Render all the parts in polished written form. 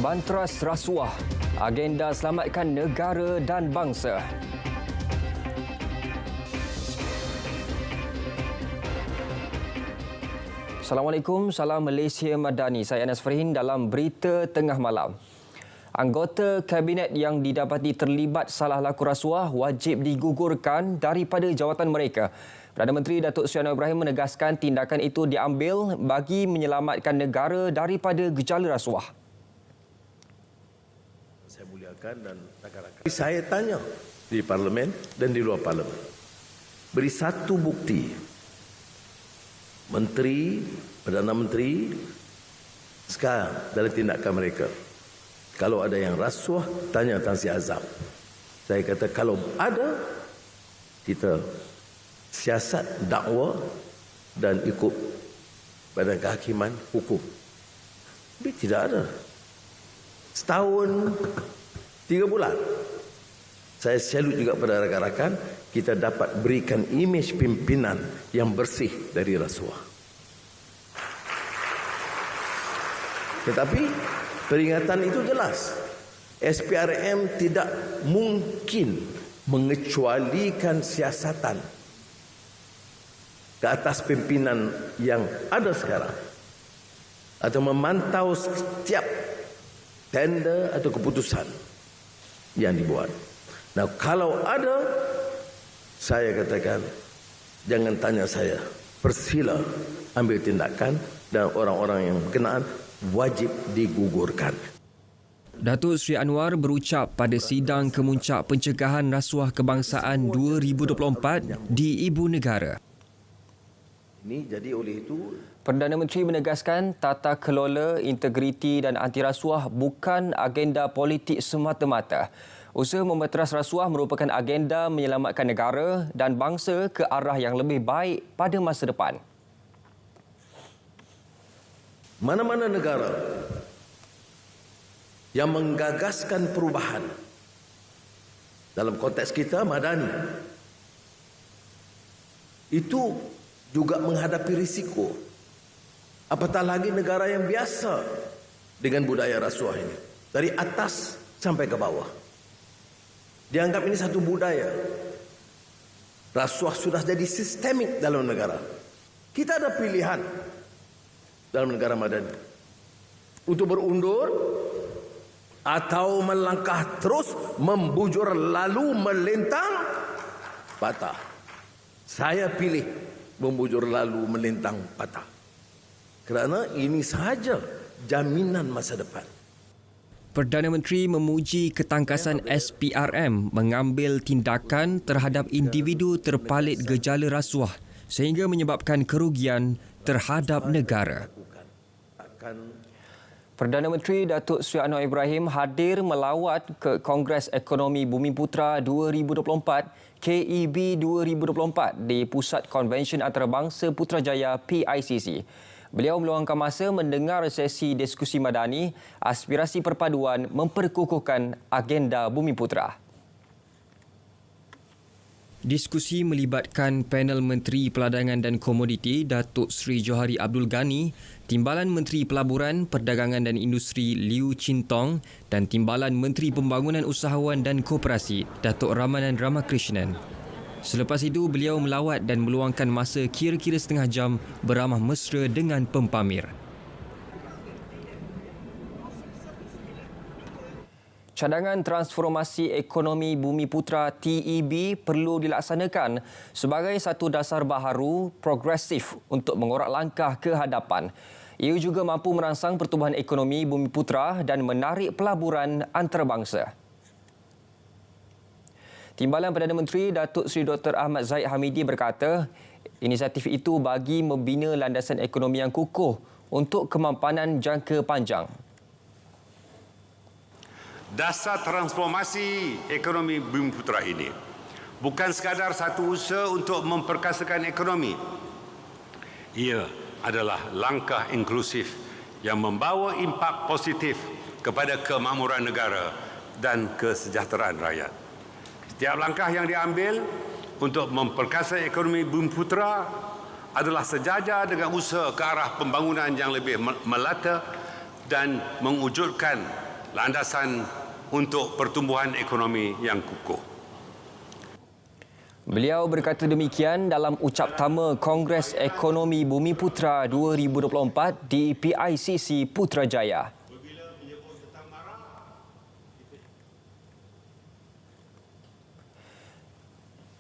Bantras rasuah, agenda selamatkan negara dan bangsa. Assalamualaikum, salam Malaysia Madani. Saya Anas Farhin dalam Berita Tengah Malam. Anggota Kabinet yang didapati terlibat salah laku rasuah wajib digugurkan daripada jawatan mereka. Perdana Menteri Datuk Seri Anwar Ibrahim menegaskan tindakan itu diambil bagi menyelamatkan negara daripada gejala rasuah. Saya muliakan dan rakan-rakan. Saya tanya di Parlimen dan di luar Parlimen. Beri satu bukti. Menteri, Perdana Menteri sekarang dalam tindakan mereka. Kalau ada yang rasuah, tanya Tan Sri Azam. Saya kata kalau ada, kita siasat dakwa dan ikut Badan Kehakiman hukum. Tapi tidak ada. Setahun 3 bulan. Saya salut juga pada rakan-rakan, kita dapat berikan imej pimpinan yang bersih dari rasuah. Tetapi peringatan itu jelas. SPRM tidak mungkin mengecualikan siasatan ke atas pimpinan yang ada sekarang atau memantau setiap tender atau keputusan yang dibuat. Nah, kalau ada, saya katakan, jangan tanya saya. Persila ambil tindakan dan orang-orang yang berkenaan wajib digugurkan. Datuk Seri Anwar berucap pada sidang kemuncak pencegahan rasuah kebangsaan 2024 di Ibu Negara. Ini jadi oleh itu Perdana Menteri menegaskan tata kelola, integriti dan anti rasuah bukan agenda politik semata-mata. Usaha membeteras rasuah merupakan agenda menyelamatkan negara dan bangsa ke arah yang lebih baik pada masa depan. mana-mana negara yang menggagaskan perubahan, dalam konteks kita Madani, itu juga menghadapi risiko. Apatah lagi negara yang biasa dengan budaya rasuah ini, dari atas sampai ke bawah. Dianggap ini satu budaya. Rasuah sudah jadi sistemik dalam negara. Kita ada pilihan dalam negara Madani untuk berundur atau melangkah terus, membujur lalu melintang patah. Saya pilih membujur lalu melintang patah, kerana ini sahaja jaminan masa depan. Perdana Menteri memuji ketangkasan SPRM mengambil tindakan terhadap individu terpalit gejala rasuah sehingga menyebabkan kerugian terhadap negara. Perdana Menteri Datuk Seri Anwar Ibrahim hadir melawat ke Kongres Ekonomi Bumiputra 2024 KEB 2024 di Pusat Konvensyen Antarabangsa Putrajaya PICC. Beliau meluangkan masa mendengar sesi diskusi madani, aspirasi perpaduan memperkukuhkan agenda Bumiputra. Diskusi melibatkan panel Menteri Peladangan dan Komoditi Datuk Seri Johari Abdul Ghani, Timbalan Menteri Pelaburan, Perdagangan dan Industri Liu Chin Tong dan Timbalan Menteri Pembangunan Usahawan dan Koperasi Datuk Ramanan Ramakrishnan. Selepas itu, beliau melawat dan meluangkan masa kira-kira setengah jam beramah mesra dengan pempamer. Cadangan Transformasi Ekonomi Bumiputra TEB perlu dilaksanakan sebagai satu dasar baharu progresif untuk mengorak langkah ke hadapan. Ia juga mampu merangsang pertumbuhan ekonomi Bumiputra dan menarik pelaburan antarabangsa. Timbalan Perdana Menteri Datuk Seri Dr. Ahmad Zahid Hamidi berkata, inisiatif itu bagi membina landasan ekonomi yang kukuh untuk kemampanan jangka panjang. Dasar transformasi ekonomi Bumiputra ini bukan sekadar satu usaha untuk memperkasakan ekonomi. Ia adalah langkah inklusif yang membawa impak positif kepada kemakmuran negara dan kesejahteraan rakyat. Setiap langkah yang diambil untuk memperkasa ekonomi Bumiputra adalah sejajar dengan usaha ke arah pembangunan yang lebih melata dan mewujudkan landasan untuk pertumbuhan ekonomi yang kukuh. Beliau berkata demikian dalam ucap tama Kongres Ekonomi Bumiputra 2024 di PICC Putrajaya.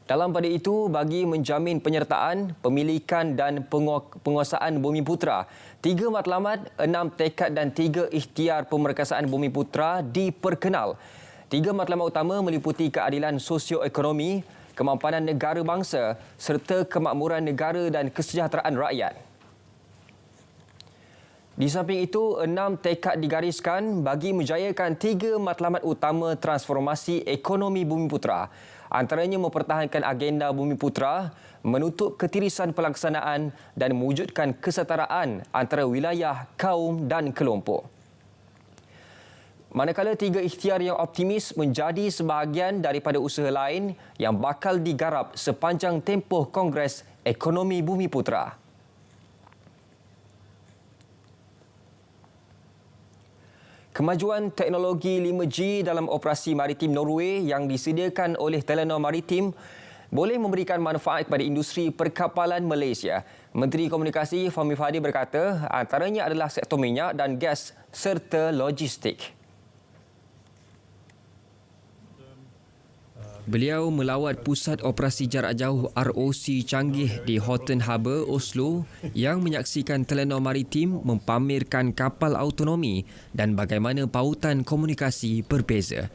Dalam pada itu, bagi menjamin penyertaan, pemilikan dan penguasaan Bumiputra, 3 matlamat, 6 tekad dan 3 ikhtiar pemerkasaan Bumiputra diperkenal. 3 matlamat utama meliputi keadilan sosioekonomi, kemampanan negara bangsa serta kemakmuran negara dan kesejahteraan rakyat. Di samping itu, 6 tekad digariskan bagi menjayakan 3 matlamat utama transformasi ekonomi Bumiputra. Antaranya mempertahankan agenda Bumiputra, menutup ketirisan pelaksanaan dan mewujudkan kesetaraan antara wilayah, kaum dan kelompok. Manakala 3 ikhtiar yang optimis menjadi sebahagian daripada usaha lain yang bakal digarap sepanjang tempoh Kongres Ekonomi Bumiputra. Kemajuan teknologi 5G dalam operasi maritim Norway yang disediakan oleh Telenor Maritim boleh memberikan manfaat kepada industri perkapalan Malaysia. Menteri Komunikasi Fahmi Fadil berkata antaranya adalah sektor minyak dan gas serta logistik. Beliau melawat pusat operasi jarak jauh ROC canggih di Horten Harbour, Oslo yang menyaksikan Telenor Maritim mempamerkan kapal autonomi dan bagaimana pautan komunikasi berbeza.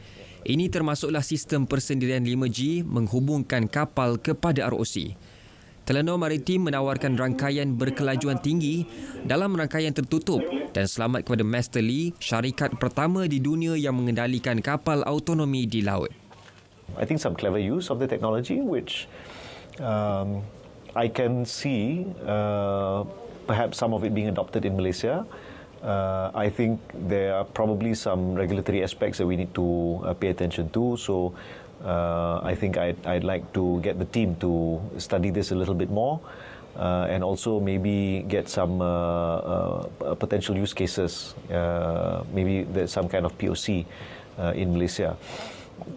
Ini termasuklah sistem persendirian 5G menghubungkan kapal kepada ROC. Telenor Maritim menawarkan rangkaian berkelajuan tinggi dalam rangkaian tertutup dan selamat kepada Master Lee, syarikat pertama di dunia yang mengendalikan kapal autonomi di laut. I think some clever use of the technology, which I can see perhaps some of it being adopted in Malaysia. I think there are probably some regulatory aspects that we need to pay attention to. So I think I'd like to get the team to study this a little bit more and also maybe get some potential use cases. Maybe there's some kind of POC in Malaysia.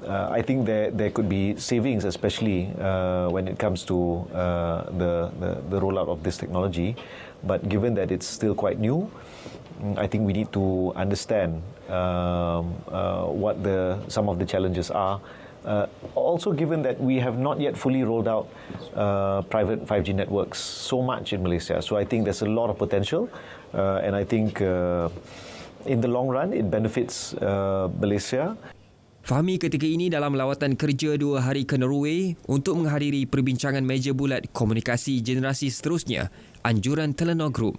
I think there could be savings, especially when it comes to the rollout of this technology. But given that it's still quite new, I think we need to understand what some of the challenges are. Also, given that we have not yet fully rolled out private 5G networks so much in Malaysia, so I think there's a lot of potential, and I think in the long run it benefits Malaysia. Fahmi ketika ini dalam lawatan kerja 2 hari ke Norway untuk menghadiri perbincangan meja bulat komunikasi generasi seterusnya, anjuran Telenor Group.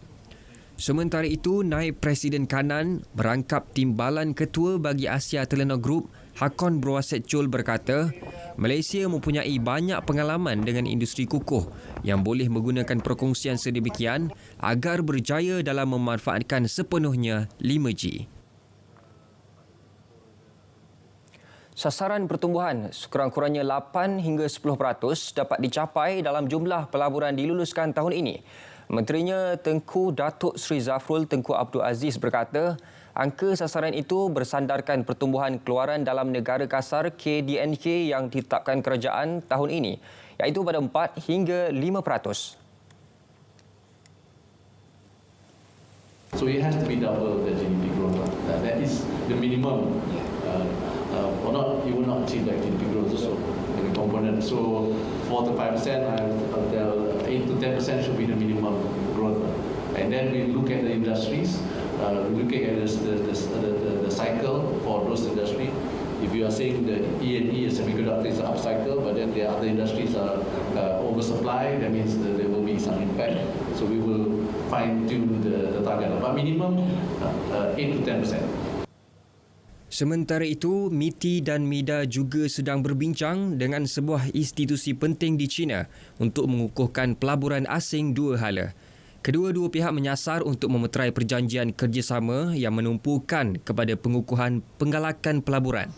Sementara itu, Naib Presiden Kanan merangkap Timbalan Ketua bagi Asia Telenor Group, Hakon Broaset Chol berkata, Malaysia mempunyai banyak pengalaman dengan industri kukuh yang boleh menggunakan perkongsian sedemikian agar berjaya dalam memanfaatkan sepenuhnya 5G. Sasaran pertumbuhan sekurang-kurangnya 8 hingga 10% dapat dicapai dalam jumlah pelaburan diluluskan tahun ini. Menterinya Tengku Datuk Seri Zafrul Tengku Abdul Aziz berkata, angka sasaran itu bersandarkan pertumbuhan keluaran dalam negara kasar KDNK yang ditetapkan kerajaan tahun ini, iaitu pada 4 hingga 5%. So it has to be double the GDP growth. That is the minimum. Or not, you will not achieve that GDP growth also in the component. So 4 to 5%, I'll tell 8 to 10% should be the minimum growth. And then we look at the industries, looking at the cycle for those industries. If you are saying the E&E is semiconductor is an upcycle, but then the other industries are oversupply, that means that there will be some impact. So we will fine-tune the target. But minimum 8 to 10%. Sementara itu, MITI dan MIDA juga sedang berbincang dengan sebuah institusi penting di China untuk mengukuhkan pelaburan asing 2 hala. Kedua-dua pihak menyasar untuk memeterai perjanjian kerjasama yang menumpukan kepada pengukuhan penggalakan pelaburan.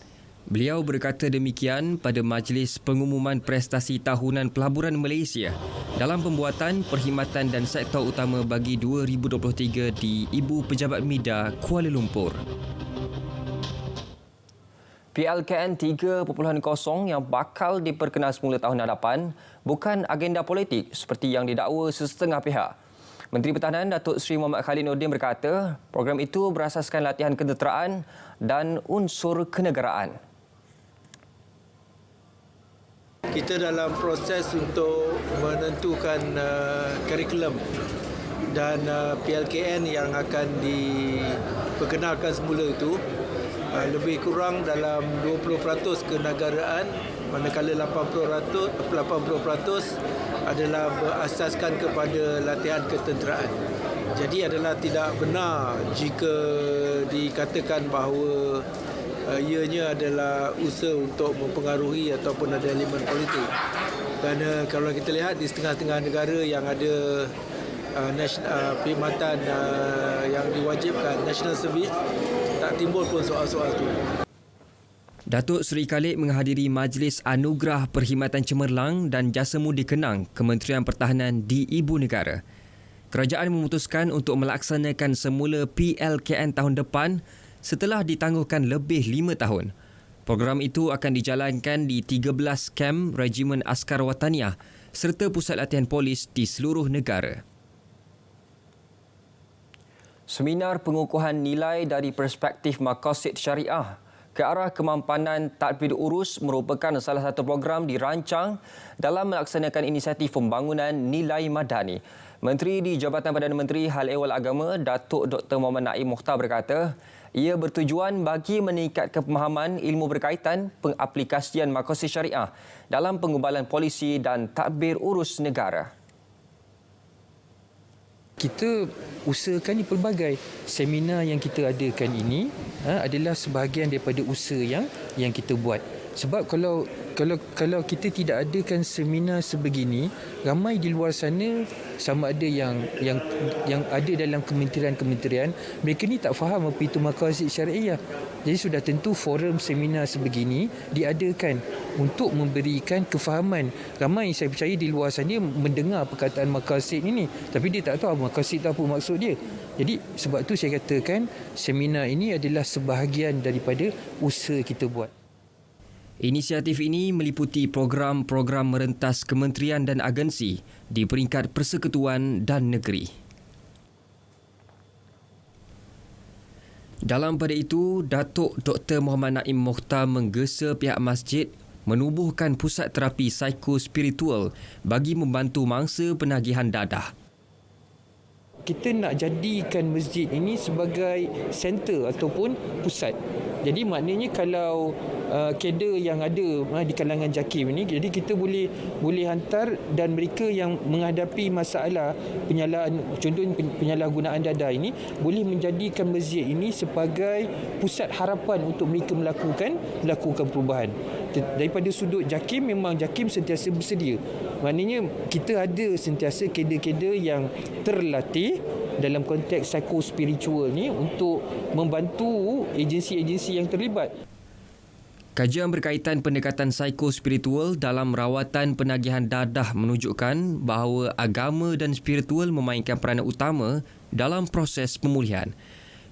Beliau berkata demikian pada majlis pengumuman prestasi tahunan pelaburan Malaysia dalam pembuatan perkhidmatan dan sektor utama bagi 2023 di Ibu Pejabat MIDA Kuala Lumpur. PLKN 3.0 yang bakal diperkenal semula tahun hadapan bukan agenda politik seperti yang didakwa sesetengah pihak. Menteri Pertahanan Datuk Seri Mohamad Khalid Nordin berkata, program itu berasaskan latihan ketenteraan dan unsur kenegaraan. Kita dalam proses untuk menentukan kurikulum dan PLKN yang akan diperkenalkan semula itu lebih kurang dalam 20% kenegaraan, manakala 80% adalah berasaskan kepada latihan ketenteraan. Jadi adalah tidak benar jika dikatakan bahawa ianya adalah usaha untuk mempengaruhi ataupun ada elemen politik. Kerana kalau kita lihat di setengah-setengah negara yang ada perkhidmatan yang diwajibkan national service, tak timbul pun soal-soal itu. Datuk Seri Khalid menghadiri Majlis Anugerah Perkhidmatan Cemerlang dan Jasa Mudi Kenang Kementerian Pertahanan di Ibu Negara. Kerajaan memutuskan untuk melaksanakan semula PLKN tahun depan setelah ditangguhkan lebih 5 tahun. Program itu akan dijalankan di 13 kem Regimen Askar Wataniah serta pusat latihan polis di seluruh negara. Seminar pengukuhan nilai dari perspektif maqasid syariah ke arah kemampanan tadbir urus merupakan salah satu program dirancang dalam melaksanakan inisiatif pembangunan nilai madani. Menteri di Jabatan Perdana Menteri Hal Ehwal Agama, Datuk Dr. Mohammad Naim Mokhtar berkata, ia bertujuan bagi meningkatkan pemahaman ilmu berkaitan pengaplikasian maqasid syariah dalam pengubalan polisi dan tadbir urus negara. Kita usahakan di pelbagai seminar yang kita adakan ini adalah sebahagian daripada usaha yang kita buat. Sebab kalau kita tidak adakan seminar sebegini, ramai di luar sana sama ada yang ada dalam kementerian-kementerian, mereka ni tak faham apa itu maqasid syariah. Jadi sudah tentu forum seminar sebegini diadakan untuk memberikan kefahaman. Ramai saya percaya di luar sana mendengar perkataan maqasid ini, tapi dia tak tahu maqasid itu apa maksud dia. Jadi sebab tu saya katakan seminar ini adalah sebahagian daripada usaha kita buat. Inisiatif ini meliputi program-program merentas kementerian dan agensi di peringkat persekutuan dan negeri. Dalam pada itu, Datuk Dr. Mohammad Naim Mokhtar menggesa pihak masjid menubuhkan pusat terapi psikospiritual bagi membantu mangsa penagihan dadah. Kita nak jadikan masjid ini sebagai center ataupun pusat. Jadi maknanya kalau kader yang ada di kalangan JAKIM ini, jadi kita boleh hantar dan mereka yang menghadapi masalah penyalahgunaan dadah ini boleh menjadikan masjid ini sebagai pusat harapan untuk mereka melakukan perubahan. Daripada sudut JAKIM, memang JAKIM sentiasa bersedia. Maknanya kita ada sentiasa kader-kader yang terlatih dalam konteks psikospiritual ni untuk membantu agensi-agensi yang terlibat. Kajian berkaitan pendekatan psikospiritual dalam rawatan penagihan dadah menunjukkan bahawa agama dan spiritual memainkan peranan utama dalam proses pemulihan.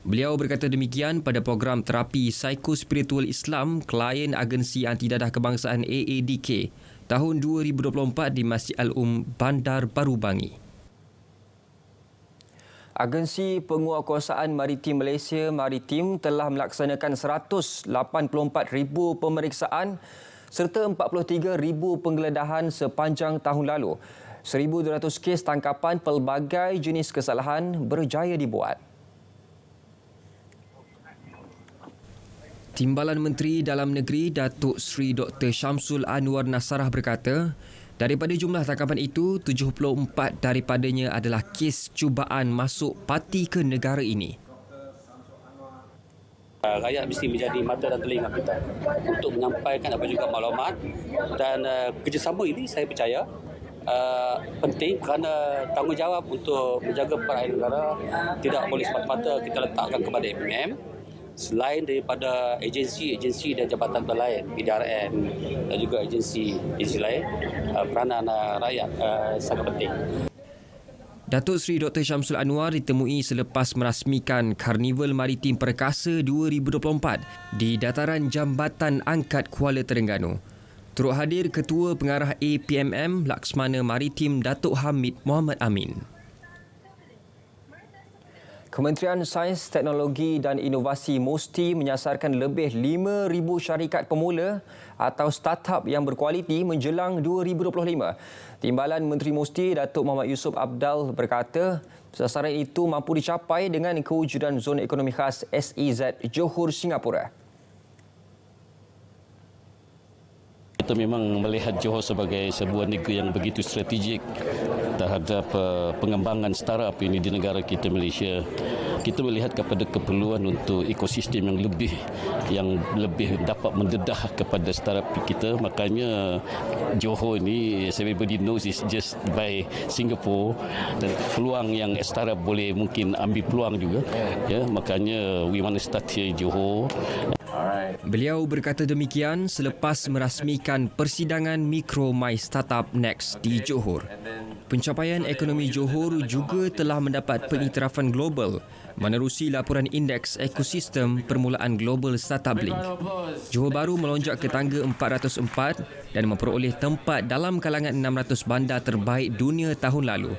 Beliau berkata demikian pada program terapi psikospiritual Islam klien agensi anti dadah kebangsaan AADK tahun 2024 di Masjid Al-Um Bandar Baru Bangi. Agensi Penguatkuasaan Maritim Malaysia Maritim telah melaksanakan 184,000 pemeriksaan serta 43,000 penggeledahan sepanjang tahun lalu. 1,200 kes tangkapan pelbagai jenis kesalahan berjaya dibuat. Timbalan Menteri Dalam Negeri Datuk Seri Dr. Syamsul Anwar Nasarah berkata, daripada jumlah tangkapan itu, 74 daripadanya adalah kes cubaan masuk parti ke negara ini. Rakyat mesti menjadi mata dan telinga kita untuk menyampaikan apa juga maklumat, dan kerjasama ini saya percaya penting kerana tanggungjawab untuk menjaga perayaan negara tidak boleh semata-mata kita letakkan kepada MMM. Selain daripada agensi-agensi dan jabatan lain, PDRN dan juga agensi lain, peranan rakyat sangat penting. Datuk Seri Dr. Syamsul Anwar ditemui selepas merasmikan Karnival Maritim Perkasa 2024 di dataran Jambatan Angkat Kuala Terengganu. Turut hadir Ketua Pengarah APMM Laksmana Maritim Datuk Hamid Muhammad Amin. Kementerian Sains, Teknologi dan Inovasi MOSTI menyasarkan lebih 5,000 syarikat pemula atau startup yang berkualiti menjelang 2025. Timbalan Menteri MOSTI Datuk Muhammad Yusof Abdal berkata, sasaran itu mampu dicapai dengan kewujudan Zon Ekonomi Khas SEZ Johor, Singapura. Kita memang melihat Johor sebagai sebuah negeri yang begitu strategik terhadap pengembangan startup ini di negara kita Malaysia. Kita melihat kepada keperluan untuk ekosistem yang lebih dapat mendedah kepada startup kita. Makanya Johor ini, as everybody knows, is just by Singapore, dan peluang yang startup boleh mungkin ambil peluang juga. Ya, makanya we want to start here in Johor. Beliau berkata demikian selepas merasmikan persidangan Mikro My Startup Next di Johor. Pencapaian ekonomi Johor juga telah mendapat pengiktirafan global menerusi laporan indeks ekosistem permulaan Global Startup Link. Johor baru melonjak ke tangga 404 dan memperoleh tempat dalam kalangan 600 bandar terbaik dunia tahun lalu.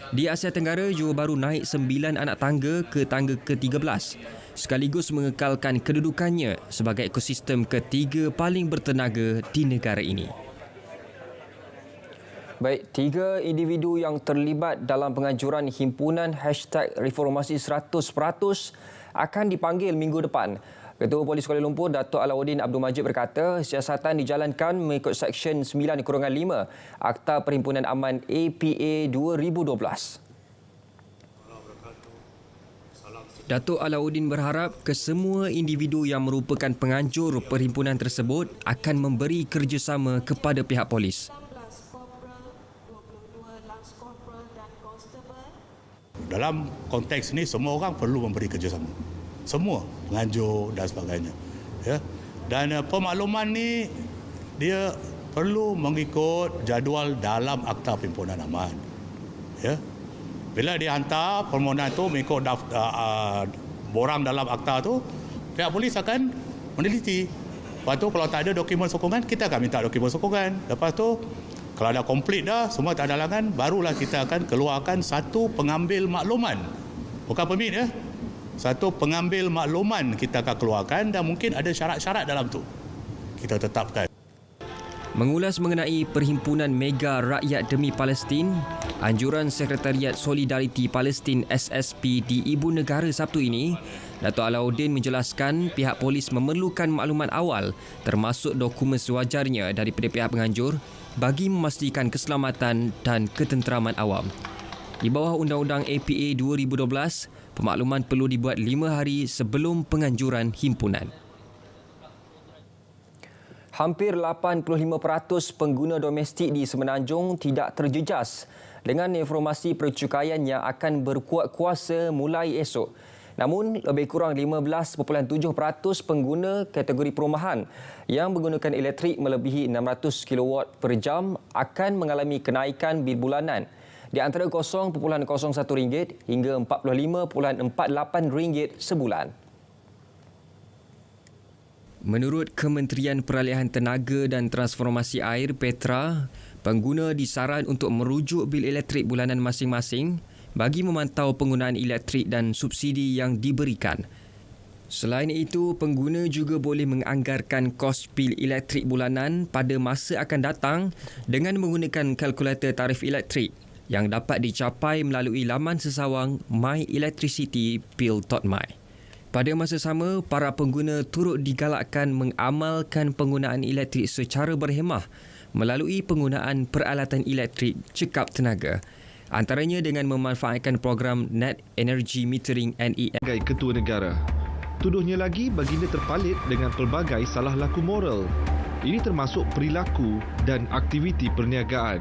Di Asia Tenggara, Johor baru naik 9 anak tangga ke tangga ke-13. Sekaligus mengekalkan kedudukannya sebagai ekosistem ketiga paling bertenaga di negara ini. Baik, 3 individu yang terlibat dalam penganjuran himpunan #reformasi 100% akan dipanggil minggu depan. Ketua Polis Kuala Lumpur, Datuk Alauddin Abdul Majid berkata, siasatan dijalankan mengikut Seksyen 9/5 Akta Perhimpunan Aman APA 2012. Datuk Alauddin berharap kesemua individu yang merupakan penganjur perhimpunan tersebut akan memberi kerjasama kepada pihak polis. Dalam konteks ini, semua orang perlu memberi kerjasama. Semua, penganjur dan sebagainya. Ya. Dan pemakluman ni, dia perlu mengikut jadual dalam Akta Perhimpunan Aman. Ya. Bila dia hantar permohonan itu mengikut borang dalam akta tu, pihak polis akan meneliti. Lepas tu kalau tak ada dokumen sokongan, kita akan minta dokumen sokongan. Lepas tu kalau dah komplit dah, semua tak ada halangan, barulah kita akan keluarkan satu pengambil makluman. Bukan permit ya. Satu pengambil makluman kita akan keluarkan dan mungkin ada syarat-syarat dalam tu. Kita tetapkan. Mengulas mengenai Perhimpunan Mega Rakyat Demi Palestin, anjuran Sekretariat Solidariti Palestin SSP di Ibu Negara Sabtu ini, Datuk Alauddin menjelaskan pihak polis memerlukan maklumat awal termasuk dokumen sewajarnya daripada pihak penganjur bagi memastikan keselamatan dan ketenteraman awam. Di bawah Undang-Undang APA 2012, pemakluman perlu dibuat 5 hari sebelum penganjuran himpunan. Hampir 85% pengguna domestik di Semenanjung tidak terjejas dengan informasi percukaian yang akan berkuat kuasa mulai esok. Namun, lebih kurang 15.7% pengguna kategori perumahan yang menggunakan elektrik melebihi 600 kW per jam akan mengalami kenaikan bil bulanan di antara RM0.01 hingga RM45.48 sebulan. Menurut Kementerian Peralihan Tenaga dan Transformasi Air Petra, pengguna disaran untuk merujuk bil elektrik bulanan masing-masing bagi memantau penggunaan elektrik dan subsidi yang diberikan. Selain itu, pengguna juga boleh menganggarkan kos bil elektrik bulanan pada masa akan datang dengan menggunakan kalkulator tarif elektrik yang dapat dicapai melalui laman sesawang myelectricitybill.my. Pada masa sama, para pengguna turut digalakkan mengamalkan penggunaan elektrik secara berhemah melalui penggunaan peralatan elektrik cekap tenaga. Antaranya dengan memanfaatkan program Net Energy Metering NEM. Sebagai Ketua Negara, tuduhnya lagi baginda terpalit dengan pelbagai salah laku moral. Ini termasuk perilaku dan aktiviti perniagaan.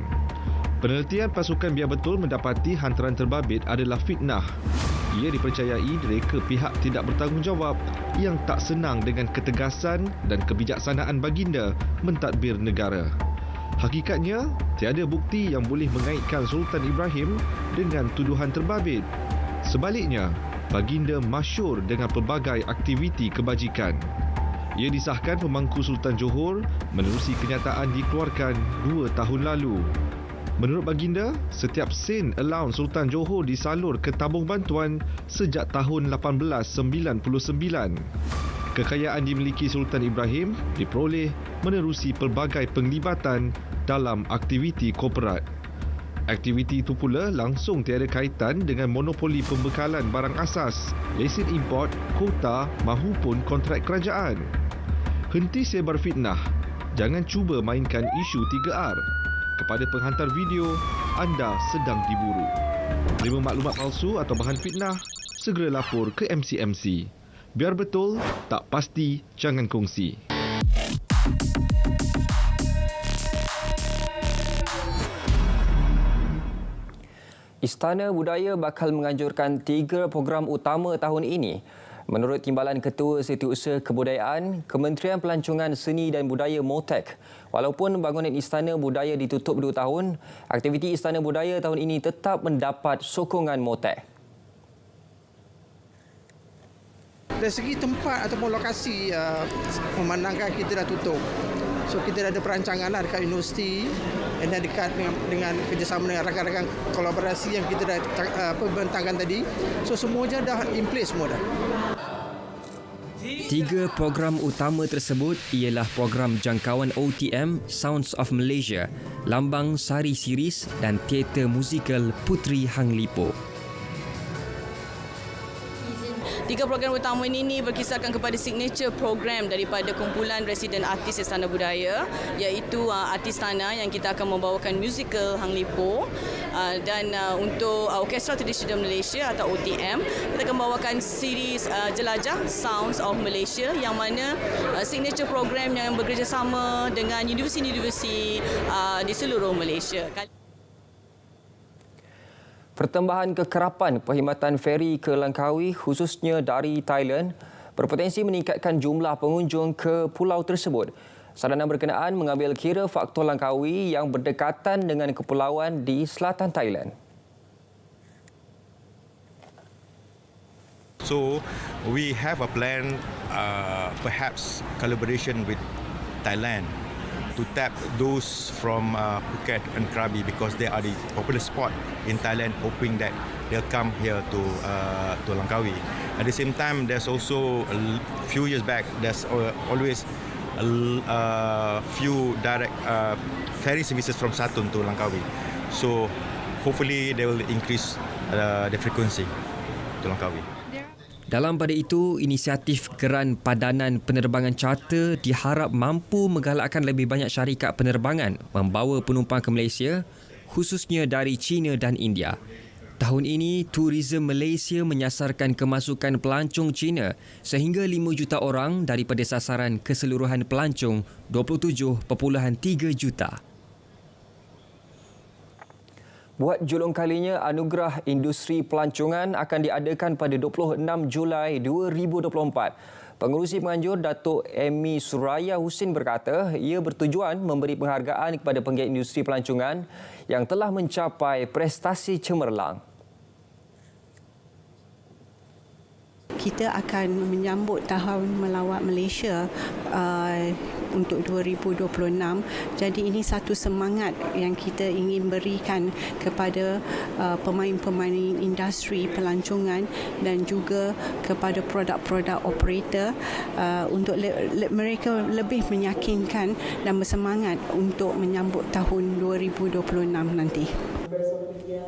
Penelitian pasukan biar betul mendapati hantaran terbabit adalah fitnah. Ia dipercayai mereka pihak tidak bertanggungjawab yang tak senang dengan ketegasan dan kebijaksanaan baginda mentadbir negara. Hakikatnya, tiada bukti yang boleh mengaitkan Sultan Ibrahim dengan tuduhan terbabit. Sebaliknya, baginda masyhur dengan pelbagai aktiviti kebajikan. Ia disahkan pemangku Sultan Johor menerusi kenyataan dikeluarkan 2 tahun lalu. Menurut baginda, setiap sen allowance Sultan Johor disalur ke tabung bantuan sejak tahun 1899. Kekayaan dimiliki Sultan Ibrahim diperoleh menerusi pelbagai penglibatan dalam aktiviti korporat. Aktiviti itu pula langsung tiada kaitan dengan monopoli pembekalan barang asas, lesen import, kota mahupun kontrak kerajaan. Henti sebar fitnah. Jangan cuba mainkan isu 3R. Kepada penghantar video, anda sedang diburu. Terima maklumat palsu atau bahan fitnah, segera lapor ke MCMC. Biar betul, tak pasti, jangan kongsi. Istana Budaya bakal menganjurkan 3 program utama tahun ini. Menurut Timbalan Ketua Setiausaha Kebudayaan, Kementerian Pelancongan Seni dan Budaya MOTEK, walaupun bangunan Istana Budaya ditutup 2 tahun, aktiviti Istana Budaya tahun ini tetap mendapat sokongan MOTEK. Dari segi tempat ataupun lokasi, memandangkan kita dah tutup. So kita dah ada perancangan lah dekat universiti dan dekat dengan kerjasama dengan rakan-rakan kolaborasi yang kita dah bentangkan tadi. So semuanya dah in place semua dah. 3 program utama tersebut ialah program jangkauan OTM Sounds of Malaysia, Lambang Sari Series dan teater musikal Puteri Hang Lipo. 3 program utama ini berkisarkan kepada signature program daripada kumpulan residen artis Istana Budaya, iaitu Artis Tanah yang kita akan membawakan musical Hang Lipo, dan untuk Orkestra Tradisional Malaysia atau OTM kita akan membawakan series Jelajah Sounds of Malaysia, yang mana signature program yang bekerjasama dengan universiti-universiti di seluruh Malaysia. Pertambahan kekerapan perkhidmatan feri ke Langkawi khususnya dari Thailand berpotensi meningkatkan jumlah pengunjung ke pulau tersebut. Saranan berkenaan mengambil kira faktor Langkawi yang berdekatan dengan kepulauan di selatan Thailand. So we have a plan, perhaps collaboration with Thailand to tap those from Phuket and Krabi, because they are the popular spot in Thailand, hoping that they'll come here to Langkawi. At the same time, there's also a few years back, there's always a few direct ferry services from Satun to Langkawi. So hopefully they will increase the frequency to Langkawi. Dalam pada itu, inisiatif Geran Padanan Penerbangan Charter diharap mampu menggalakkan lebih banyak syarikat penerbangan membawa penumpang ke Malaysia, khususnya dari China dan India. Tahun ini, Tourism Malaysia menyasarkan kemasukan pelancong China sehingga 5 juta orang daripada sasaran keseluruhan pelancong 27.3 juta. Buat julung kalinya, Anugerah Industri Pelancongan akan diadakan pada 26 Julai 2024. Pengerusi penganjur Datuk Amy Suraya Husin berkata ia bertujuan memberi penghargaan kepada penggiat industri pelancongan yang telah mencapai prestasi cemerlang. Kita akan menyambut Tahun Melawat Malaysia untuk 2026. Jadi ini satu semangat yang kita ingin berikan kepada pemain-pemain industri pelancongan dan juga kepada produk-produk operator untuk mereka lebih meyakinkan dan bersemangat untuk menyambut tahun 2026 nanti.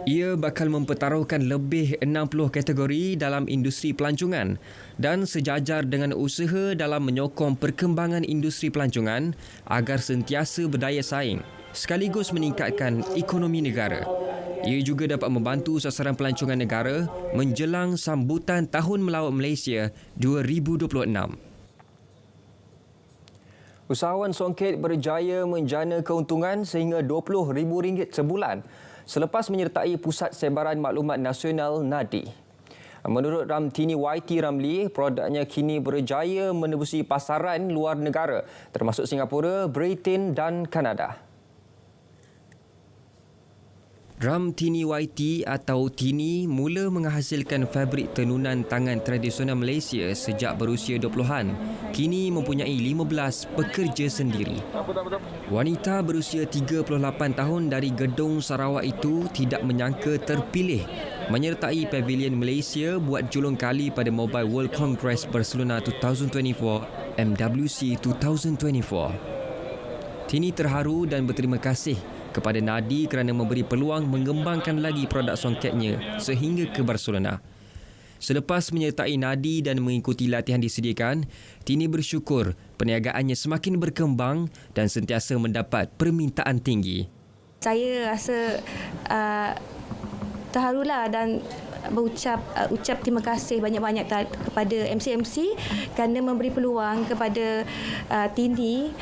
Ia bakal mempertaruhkan lebih 60 kategori dalam industri pelancongan dan sejajar dengan usaha dalam menyokong perkembangan industri pelancongan agar sentiasa berdaya saing sekaligus meningkatkan ekonomi negara. Ia juga dapat membantu sasaran pelancongan negara menjelang sambutan Tahun Melawat Malaysia 2026. Usahawan songket berjaya menjana keuntungan sehingga RM20,000 sebulan selepas menyertai Pusat Sebaran Maklumat Nasional NADI. Menurut Ramtini YT Ramli, produknya kini berjaya menembusi pasaran luar negara termasuk Singapura, Britain dan Kanada. Drum Tini YT atau Tini mula menghasilkan fabrik tenunan tangan tradisional Malaysia sejak berusia 20-an. Kini mempunyai 15 pekerja sendiri. Wanita berusia 38 tahun dari Gedong Sarawak itu tidak menyangka terpilih menyertai Pavilion Malaysia buat julung kali pada Mobile World Congress Barcelona 2024 MWC 2024. Tini terharu dan berterima kasih kepada Nadi kerana memberi peluang mengembangkan lagi produk songketnya sehingga ke Barcelona. Selepas menyertai Nadi dan mengikuti latihan disediakan, Tini bersyukur perniagaannya semakin berkembang dan sentiasa mendapat permintaan tinggi. Saya rasa terharulah dan ucap terima kasih banyak-banyak kepada MC-MC kerana memberi peluang kepada Tini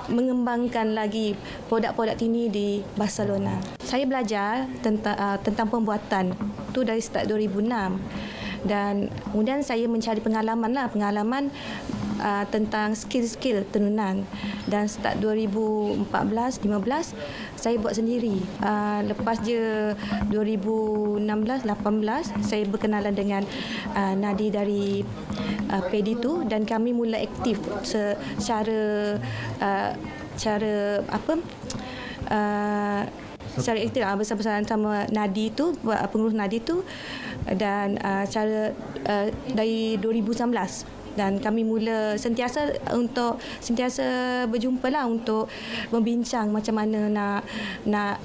mengembangkan lagi produk-produk Tini di Barcelona. Saya belajar tentang pembuatan tu dari start 2006 dan kemudian saya mencari pengalaman tentang skill-skill tenunan dan start 2014-15 saya buat sendiri. Lepas je 2016-18 saya berkenalan dengan Nadi dari PD tu dan kami mula aktif secara aktif bersama-sama sama Nadi tu, pengurus Nadi tu dan dari 2019 dan kami mula sentiasa berjumpalah untuk membincang macam mana nak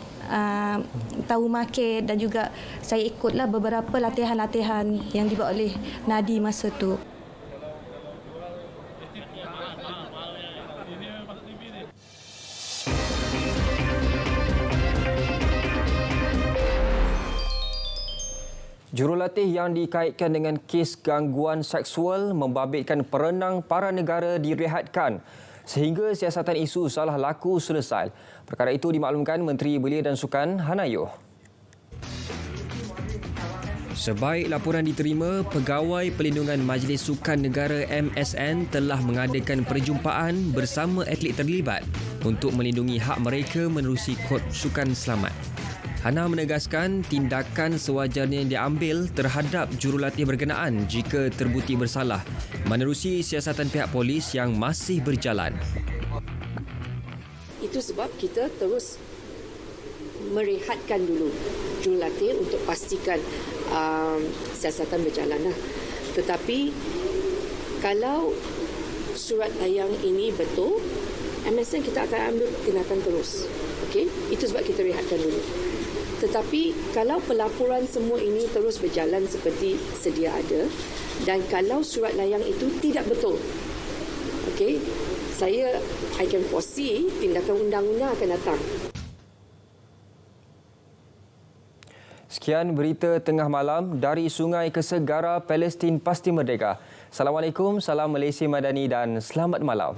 tahu market dan juga saya ikutlah beberapa latihan-latihan yang dibuat oleh Nadi masa tu. Jurulatih yang dikaitkan dengan kes gangguan seksual membabitkan perenang para negara direhatkan sehingga siasatan isu salah laku selesai. Perkara itu dimaklumkan Menteri Belia dan Sukan Hanayo. Sebaik laporan diterima, Pegawai Pelindungan Majlis Sukan Negara MSN telah mengadakan perjumpaan bersama atlet terlibat untuk melindungi hak mereka menerusi kod sukan selamat. Hana menegaskan tindakan sewajarnya diambil terhadap jurulatih berkenaan jika terbukti bersalah menerusi siasatan pihak polis yang masih berjalan. Itu sebab kita terus merehatkan dulu jurulatih untuk pastikan siasatan berjalan. Tetapi kalau surat layang ini betul, MSN kita akan ambil tindakan terus. Okey, itu sebab kita rehatkan dulu. Tetapi kalau pelaporan semua ini terus berjalan seperti sedia ada dan kalau surat layang itu tidak betul, okey, I can foresee tindakan undang-undang akan datang. Sekian berita tengah malam dari Sungai ke Segara, Palestin pasti merdeka. Assalamualaikum, salam Malaysia Madani dan selamat malam.